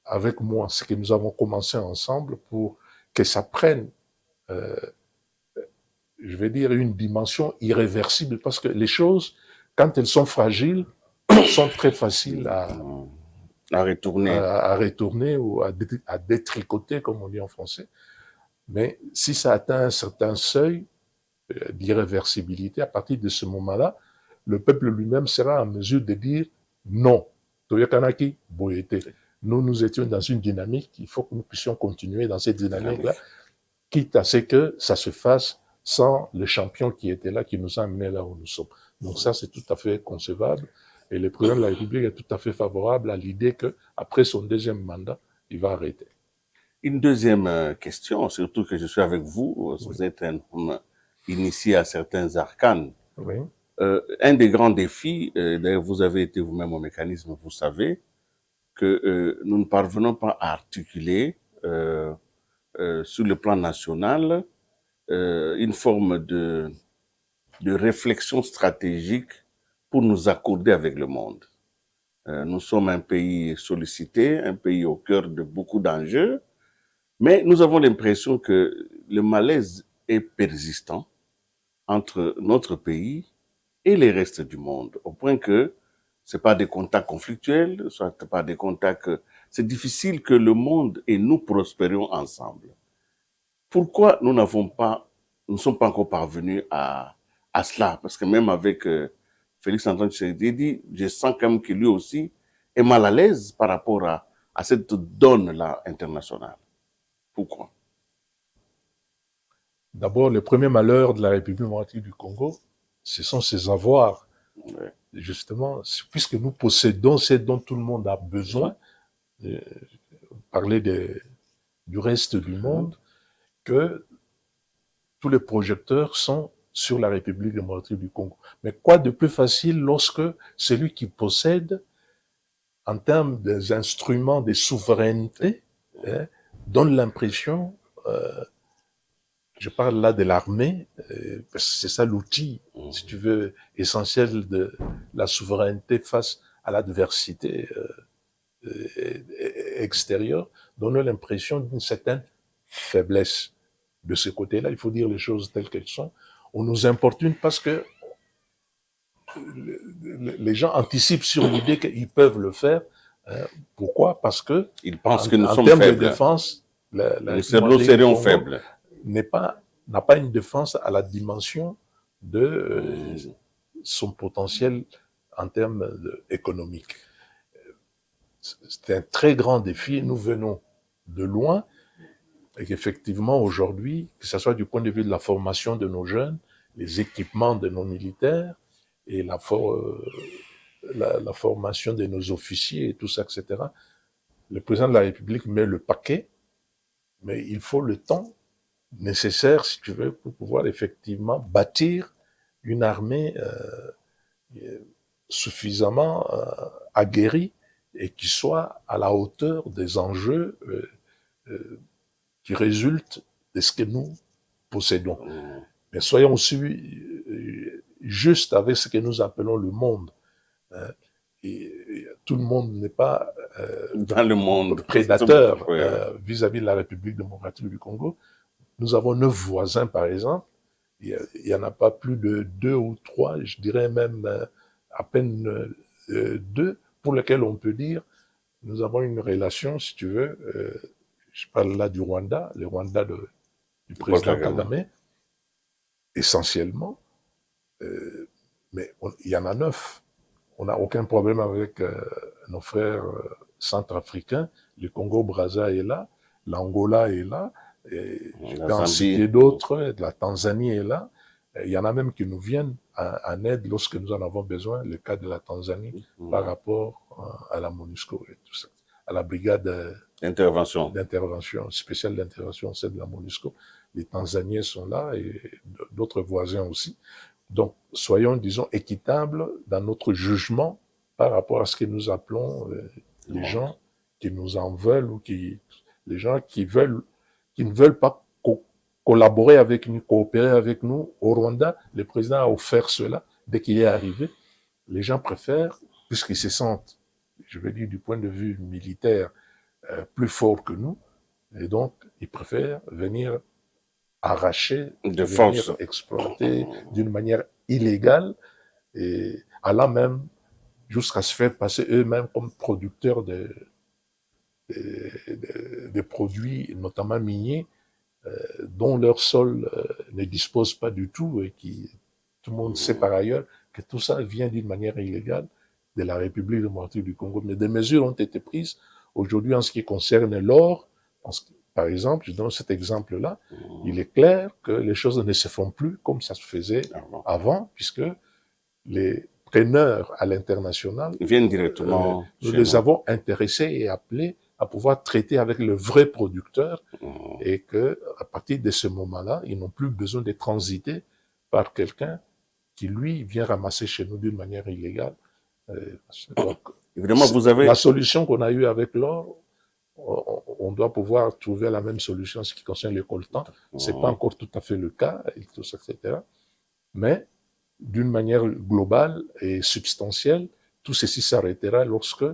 avec moi ce que nous avons commencé ensemble pour que ça prenne, je vais dire, une dimension irréversible, parce que les choses, quand elles sont fragiles, sont très faciles à retourner ou à détricoter, comme on dit en français. Mais si ça atteint un certain seuil d'irréversibilité, à partir de ce moment-là, le peuple lui-même sera en mesure de dire non. Toyokanaki, Boyete. Nous étions dans une dynamique, il faut que nous puissions continuer dans cette dynamique-là, quitte à ce que ça se fasse sans le champion qui était là, qui nous a amenés là où nous sommes. Donc ça, c'est tout à fait concevable. Et le président de la République est tout à fait favorable à l'idée qu'après son deuxième mandat, il va arrêter. Une deuxième question, surtout que je suis avec vous, vous êtes un homme initié à certains arcanes. Oui. Un des grands défis, d'ailleurs vous avez été vous-même au mécanisme, vous savez, que nous ne parvenons pas à articuler sur le plan national une forme de réflexion stratégique pour nous accorder avec le monde. Nous sommes un pays sollicité, un pays au cœur de beaucoup d'enjeux, mais nous avons l'impression que le malaise est persistant entre notre pays et les restes du monde, au point que c'est pas des contacts conflictuels, soit pas des contacts, c'est difficile que le monde et nous prospérions ensemble. Pourquoi nous ne sommes pas encore parvenus à cela? Parce que même avec Félix Antoine Tshisekedi, je sens quand même que lui aussi est mal à l'aise par rapport à cette donne-là internationale. Pourquoi? D'abord, le premier malheur de la République démocratique du Congo, ce sont ses avoirs. Ouais. Justement, puisque nous possédons ce dont tout le monde a besoin, parler du reste du monde, que tous les projecteurs sont sur la République démocratique du Congo. Mais quoi de plus facile lorsque celui qui possède, en termes des instruments de souveraineté, donne l'impression, je parle là de l'armée, parce que c'est ça l'outil, si tu veux, essentiel de la souveraineté face à l'adversité extérieure, donne l'impression d'une certaine faiblesse. De ce côté-là, il faut dire les choses telles qu'elles sont. On nous importune parce que les gens anticipent sur l'idée qu'ils peuvent le faire. Pourquoi? Parce que ils pensent que nous en sommes termes faibles. De défense, la Les République du seront Congo faibles. n'a pas une défense à la dimension de son potentiel en termes économiques. C'est un très grand défi. Nous venons de loin et qu'effectivement, aujourd'hui, que ce soit du point de vue de la formation de nos jeunes, les équipements de nos militaires et la formation de nos officiers et tout ça, etc., le président de la République met le paquet, mais il faut le temps nécessaire, si tu veux, pour pouvoir effectivement bâtir une armée suffisamment aguerrie et qui soit à la hauteur des enjeux qui résultent de ce que nous possédons. Mais soyons aussi justes avec ce que nous appelons le monde. Et tout le monde n'est pas dans le monde prédateur vis-à-vis de la République démocratique du Congo. Nous avons 9 voisins, par exemple. Il n'y en a pas plus de 2 ou 3, je dirais même à peine 2, pour lesquels on peut dire nous avons une relation, si tu veux, je parle là du Rwanda, le Rwanda du président Kagame, essentiellement, mais il y en a 9. On n'a aucun problème avec nos frères centrafricains. Le Congo-Brazza est là, l'Angola est là, et je peux en citer d'autres, la Tanzanie est là. Il y en a même qui nous viennent en aide lorsque nous en avons besoin, le cas de la Tanzanie, par rapport à la MONUSCO et tout ça, à la brigade d'intervention spéciale d'intervention, c'est de la MONUSCO. Les Tanzaniens sont là et d'autres voisins aussi. Donc, soyons, disons, équitables dans notre jugement par rapport à ce que nous appelons les gens qui nous en veulent ou les gens qui ne veulent pas collaborer avec nous, coopérer avec nous. Au Rwanda, le président a offert cela dès qu'il est arrivé. Les gens préfèrent, puisqu'ils se sentent, je veux dire, du point de vue militaire, plus forts que nous, et donc, ils préfèrent venir arracher, de force, exploiter d'une manière illégale et allant même jusqu'à se faire passer eux-mêmes comme producteurs de produits, notamment miniers, dont leur sol ne dispose pas du tout et qui, tout le monde sait par ailleurs que tout ça vient d'une manière illégale de la République démocratique du Congo. Mais des mesures ont été prises aujourd'hui en ce qui concerne l'or. Par exemple, je donne cet exemple-là, il est clair que les choses ne se font plus comme ça se faisait avant, puisque les preneurs à l'international viennent directement. Nous les avons intéressés et appelés à pouvoir traiter avec le vrai producteur et que à partir de ce moment-là, ils n'ont plus besoin de transiter par quelqu'un qui, lui, vient ramasser chez nous d'une manière illégale. Donc, évidemment, vous avez... La solution qu'on a eue avec l'or, on doit pouvoir trouver la même solution en ce qui concerne le coltan. C'est pas encore tout à fait le cas, et tout ça, etc. Mais, d'une manière globale et substantielle, tout ceci s'arrêtera lorsque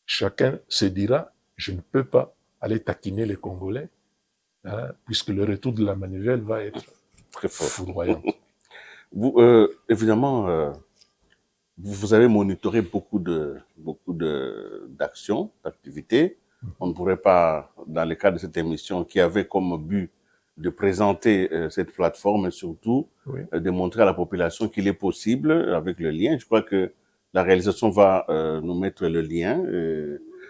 chacun se dira, je ne peux pas aller taquiner les Congolais, hein, puisque le retour de la manivelle va être très foudroyant. Vous, évidemment, vous avez monitoré beaucoup d'actions, d'activités. On ne pourrait pas, dans le cadre de cette émission, qui avait comme but de présenter cette plateforme et surtout de montrer à la population qu'il est possible avec le lien. Je crois que la réalisation va nous mettre le lien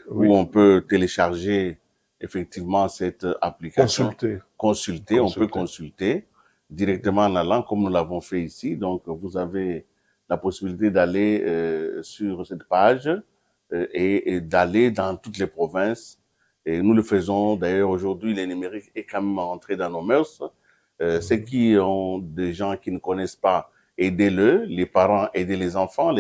où on peut télécharger effectivement cette application. Consulter. On peut consulter directement en allant comme nous l'avons fait ici. Donc, vous avez la possibilité d'aller sur cette page et d'aller dans toutes les provinces. Et nous le faisons d'ailleurs aujourd'hui, le numérique est quand même entré dans nos mœurs. Ceux qui ont des gens qui ne connaissent pas, aidez-le. Les parents, aidez les enfants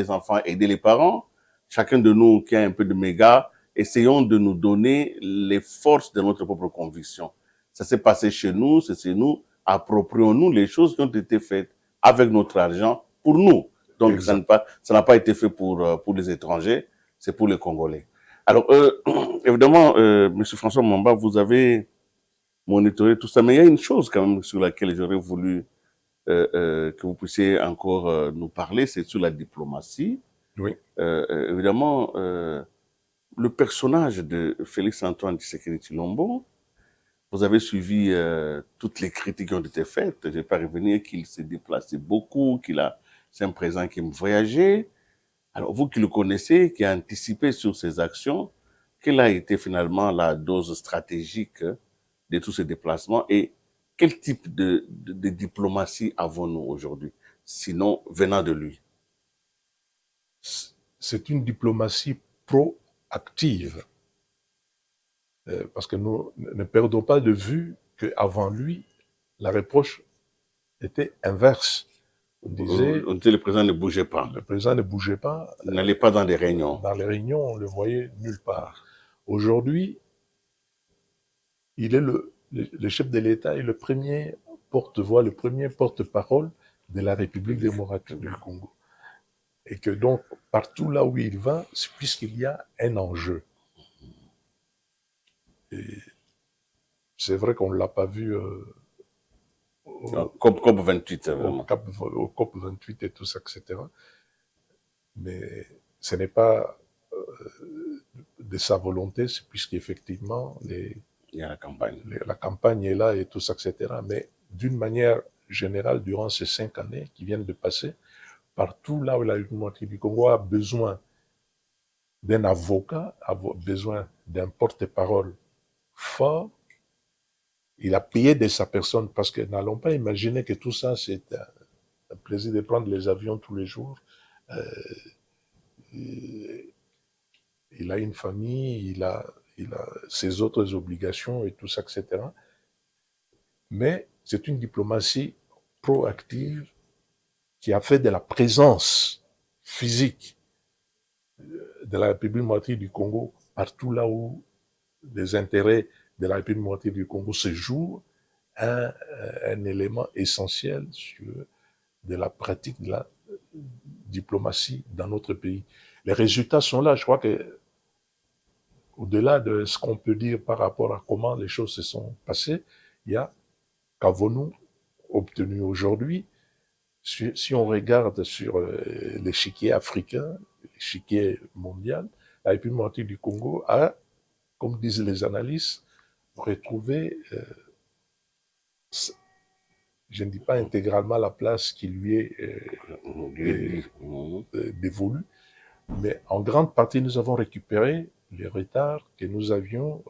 aidez les parents. Chacun de nous qui a un peu de méga, essayons de nous donner les forces de notre propre conviction. Ça s'est passé chez nous, c'est chez nous. Approprions-nous les choses qui ont été faites avec notre argent pour nous. Donc, ça n'a pas été fait pour les étrangers, c'est pour les Congolais. Alors, évidemment, M. François Mwamba, vous avez monitoré tout ça, mais il y a une chose quand même sur laquelle j'aurais voulu que vous puissiez encore nous parler, c'est sur la diplomatie. Oui. Évidemment, le personnage de Félix Antoine Tshisekedi Tshilombo Vous avez suivi toutes les critiques qui ont été faites. Je ne vais pas revenir qu'il s'est déplacé beaucoup, c'est un président qui aime voyager. Alors, vous qui le connaissez, qui a anticipé sur ses actions, quelle a été finalement la dose stratégique de tous ces déplacements et quel type de diplomatie avons-nous aujourd'hui, sinon venant de lui? C'est une diplomatie proactive. Parce que nous ne perdons pas de vue qu'avant lui, la reproche était inverse. On disait le président ne bougeait pas. Le président ne bougeait pas. N'allait pas dans des réunions. Dans les réunions, on ne le voyait nulle part. Aujourd'hui, il est le chef de l'État et le premier porte-voix, le premier porte-parole de la République démocratique du Congo. Et que donc, partout là où il va, c'est puisqu'il y a un enjeu. Et c'est vrai qu'on ne l'a pas vu au COP 28, au COP 28 et tout ça, etc. Mais ce n'est pas de sa volonté, c'est puisqu'effectivement, il y a la campagne. La campagne est là et tout ça, etc. Mais d'une manière générale, durant ces 5 années qui viennent de passer, partout là où la République du Congo a besoin d'un avocat, a besoin d'un porte-parole fort, il a payé de sa personne, parce que n'allons pas imaginer que tout ça, c'est un plaisir de prendre les avions tous les jours. Il a une famille, il a ses autres obligations et tout ça, etc. Mais c'est une diplomatie proactive qui a fait de la présence physique de la République démocratique du Congo partout là où les intérêts de la République démocratique du Congo se jouent un élément essentiel de la pratique de la diplomatie dans notre pays. Les résultats sont là. Je crois que au-delà de ce qu'on peut dire par rapport à comment les choses se sont passées, il y a qu'avons-nous obtenu aujourd'hui. Si on regarde sur l'échiquier africain, l'échiquier mondial, la République démocratique du Congo a, comme disent les analystes, retrouvé, je ne dis pas intégralement la place qui lui est dévolue, mais en grande partie, nous avons récupéré les retards que nous avions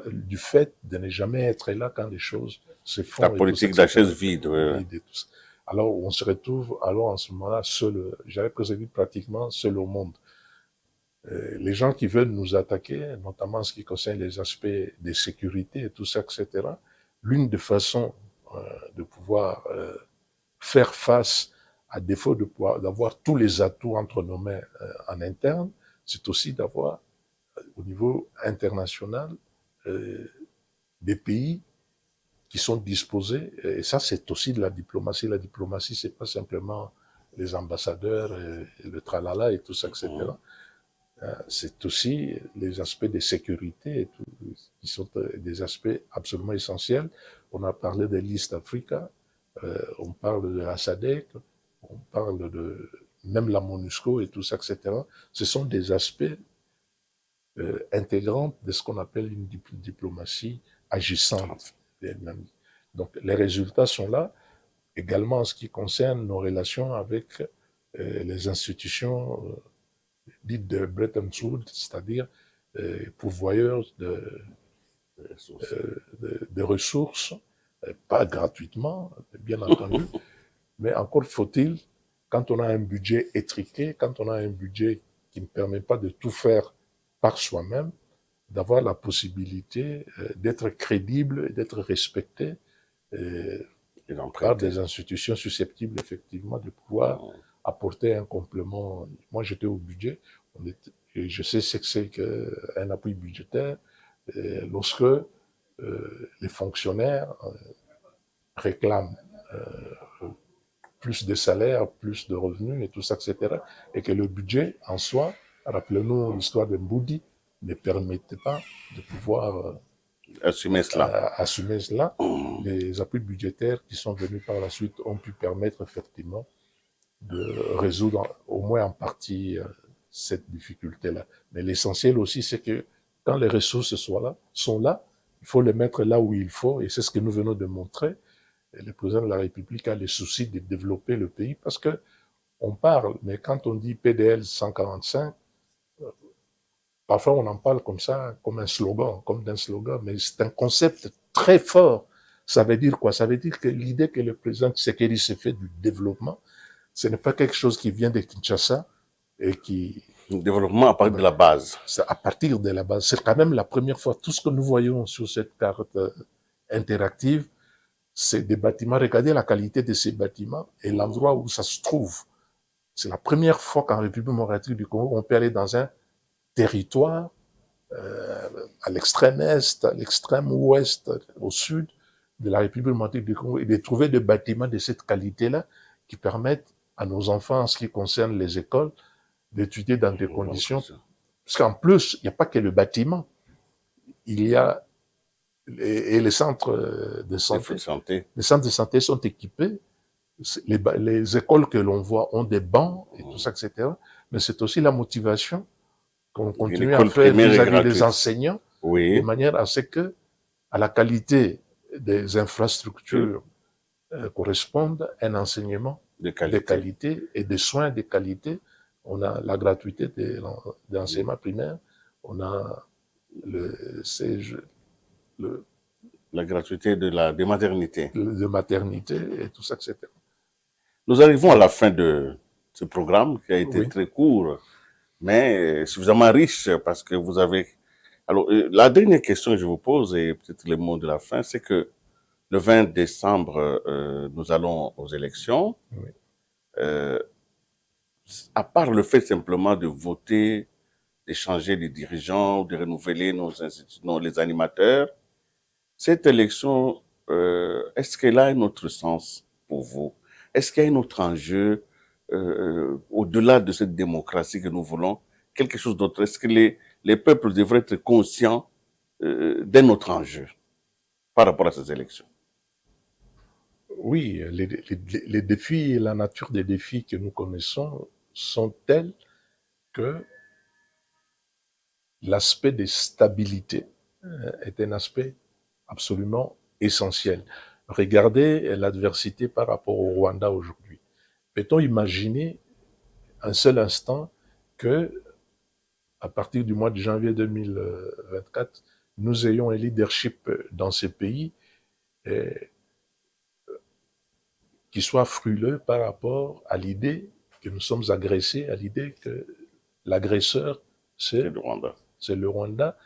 du fait de ne jamais être là quand les choses se font. La politique de la chaise vide. Alors, on se retrouve alors en ce moment-là seul, j'avais prévu pratiquement seul au monde. Les gens qui veulent nous attaquer, notamment en ce qui concerne les aspects de sécurité et tout ça, etc., l'une des façons de pouvoir faire face, à défaut d'avoir tous les atouts entre nos mains en interne, c'est aussi d'avoir au niveau international des pays qui sont disposés, et ça c'est aussi de la diplomatie. La diplomatie, c'est pas simplement les ambassadeurs et le tralala et tout ça, etc. C'est aussi les aspects de sécurité et tout, qui sont des aspects absolument essentiels. On a parlé de l'East Africa, on parle de la SADC, on parle de même la MONUSCO et tout ça, etc. Ce sont des aspects intégrants de ce qu'on appelle une diplomatie agissante. Donc les résultats sont là, également en ce qui concerne nos relations avec les institutions dites de Bretton Woods, c'est-à-dire pourvoyeurs de ressources, pas gratuitement, bien entendu, mais encore faut-il, quand on a un budget étriqué, quand on a un budget qui ne permet pas de tout faire par soi-même, d'avoir la possibilité d'être crédible et d'être respecté par des institutions susceptibles effectivement de pouvoir apporter un complément. Moi, j'étais au budget, je sais ce que c'est qu'un appui budgétaire. Lorsque les fonctionnaires réclament plus de salaires, plus de revenus et tout ça, etc., et que le budget en soi, rappelez-nous l'histoire de Mboudi, ne permettait pas de pouvoir assumer cela. Les appuis budgétaires qui sont venus par la suite ont pu permettre effectivement de résoudre au moins en partie cette difficulté-là. Mais l'essentiel aussi, c'est que quand les ressources sont là, il faut le mettre là où il faut, et c'est ce que nous venons de montrer. Et le président de la République a le souci de développer le pays, parce que on parle, mais quand on dit PDL 145, parfois on en parle comme ça, comme un slogan, comme d'un slogan, mais c'est un concept très fort. Ça veut dire quoi? Ça veut dire que l'idée que le président Tshisekedi s'est fait du développement, ce n'est pas quelque chose qui vient de Kinshasa et qui... Le développement à partir de la base. C'est à partir de la base. C'est quand même la première fois. Tout ce que nous voyons sur cette carte interactive, c'est des bâtiments. Regardez la qualité de ces bâtiments et l'endroit où ça se trouve. C'est la première fois qu'en République démocratique du Congo, on peut aller dans un territoire à l'extrême est, à l'extrême ouest, au sud de la République démocratique du Congo, et de trouver des bâtiments de cette qualité-là qui permettent à nos enfants, en ce qui concerne les écoles, d'étudier dans des conditions. Parce qu'en plus, il n'y a pas que le bâtiment. Il y a et les centres de santé. Les centres de santé sont équipés. Les écoles que l'on voit ont des bancs et tout ça, etc. Mais c'est aussi la motivation qu'on continue à faire vis-à-vis des enseignants, de manière à ce que, à la qualité des infrastructures corresponde un enseignement de qualité et des soins de qualité. On a la gratuité de l'enseignement primaire, on a la gratuité des maternités. De maternité et tout ça, etc. Nous arrivons à la fin de ce programme qui a été très court, mais suffisamment riche parce que vous avez... Alors, la dernière question que je vous pose, et peut-être le mot de la fin, c'est que le 20 décembre, nous allons aux élections. À part le fait simplement de voter, d'échanger les dirigeants, de renouveler nos institutions, les animateurs, cette élection, est-ce qu'elle a un autre sens pour vous? Est-ce qu'il y a un autre enjeu au-delà de cette démocratie que nous voulons, quelque chose d'autre? Est-ce que les peuples devraient être conscients d'un autre enjeu par rapport à ces élections? Oui, les défis, la nature des défis que nous connaissons sont tels que l'aspect de stabilité est un aspect absolument essentiel. Regardez l'adversité par rapport au Rwanda aujourd'hui. Peut-on imaginer un seul instant que, à partir du mois de janvier 2024, nous ayons un leadership dans ces pays qui soit frileux par rapport à l'idée que nous sommes agressés, à l'idée que l'agresseur, c'est le Rwanda. C'est le Rwanda,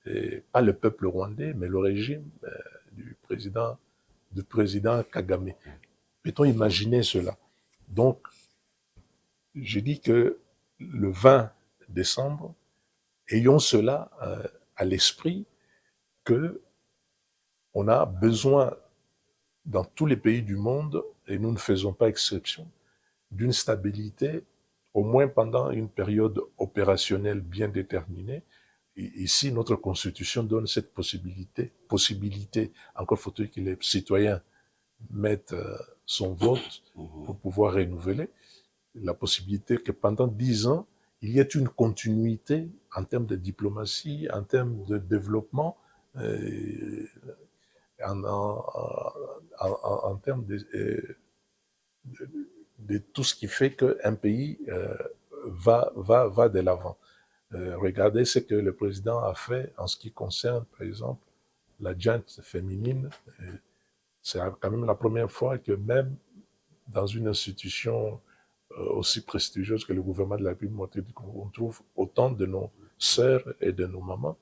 et pas le peuple rwandais, mais le régime du président Kagame. Peut-on imaginer cela? Donc, je dis que le 20 décembre, ayons cela à l'esprit, que on a besoin dans tous les pays du monde, et nous ne faisons pas exception, d'une stabilité, au moins pendant une période opérationnelle bien déterminée. Et ici, notre Constitution donne cette possibilité. Encore faut-il que les citoyens mettent son vote pour pouvoir renouveler. La possibilité que pendant 10 ans, il y ait une continuité en termes de diplomatie, en termes de développement, en termes de tout ce qui fait qu'un pays va de l'avant. Regardez ce que le président a fait en ce qui concerne, par exemple, la gente féminine. C'est quand même la première fois que même dans une institution aussi prestigieuse que le gouvernement de la République, on trouve autant de nos sœurs et de nos mamans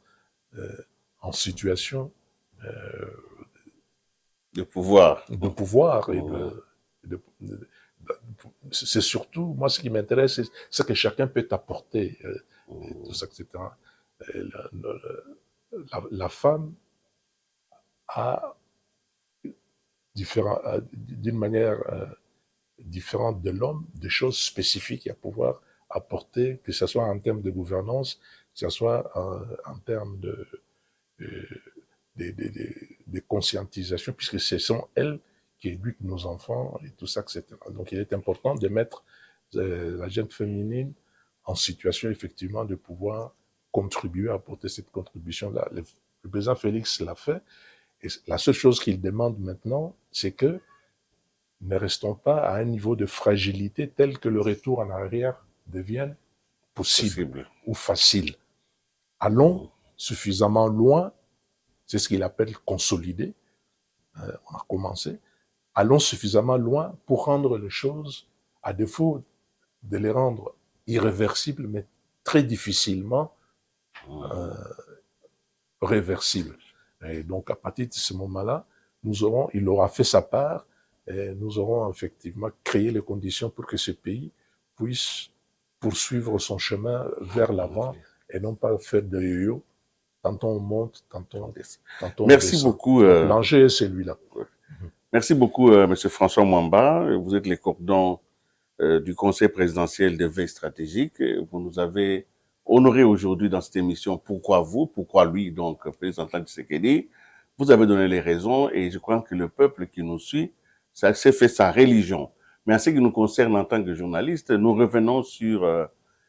en situation de pouvoir. C'est surtout, moi, ce qui m'intéresse, c'est ce que chacun peut apporter, tout ça, etc. La femme a d'une manière différente de l'homme, des choses spécifiques à pouvoir apporter, que ce soit en termes de gouvernance, que ce soit en termes de conscientisation, puisque ce sont elles qui éduquent nos enfants et tout ça, etc. Donc, il est important de mettre la gente féminine en situation, effectivement, de pouvoir contribuer, apporter cette contribution-là. Le président Félix l'a fait. Et la seule chose qu'il demande maintenant, c'est que ne restons pas à un niveau de fragilité tel que le retour en arrière devienne possible ou facile. Allons suffisamment loin, c'est ce qu'il appelle consolider, on a commencé, allons suffisamment loin pour rendre les choses, à défaut de les rendre irréversibles, mais très difficilement réversibles. Et donc, à partir de ce moment-là, il aura fait sa part, et nous aurons effectivement créé les conditions pour que ce pays puisse poursuivre son chemin vers l'avant et non pas faire de yo-yo. Tantôt on monte, tantôt on descend. Merci beaucoup. L'enjeu est celui-là. Merci beaucoup, M. François Mwamba. Vous êtes les cordons du Conseil présidentiel de veille stratégique. Vous nous avez honoré aujourd'hui dans cette émission. Pourquoi vous? Pourquoi lui? Donc, président Tshisekedi. Vous avez donné les raisons et je crois que le peuple qui nous suit, ça s'est fait sa religion. Mais en ce qui nous concerne en tant que journalistes, nous revenons sur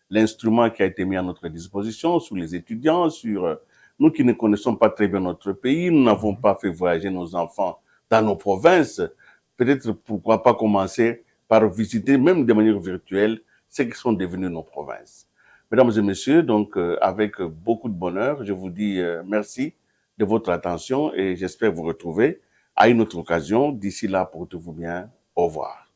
l'instrument qui a été mis à notre disposition, sur les étudiants, sur nous qui ne connaissons pas très bien notre pays, nous n'avons pas fait voyager nos enfants dans nos provinces. Peut-être pourquoi pas commencer par visiter, même de manière virtuelle, ceux qui sont devenus nos provinces. Mesdames et messieurs, donc avec beaucoup de bonheur, je vous dis merci de votre attention et j'espère vous retrouver à une autre occasion. D'ici là, portez-vous bien. Au revoir.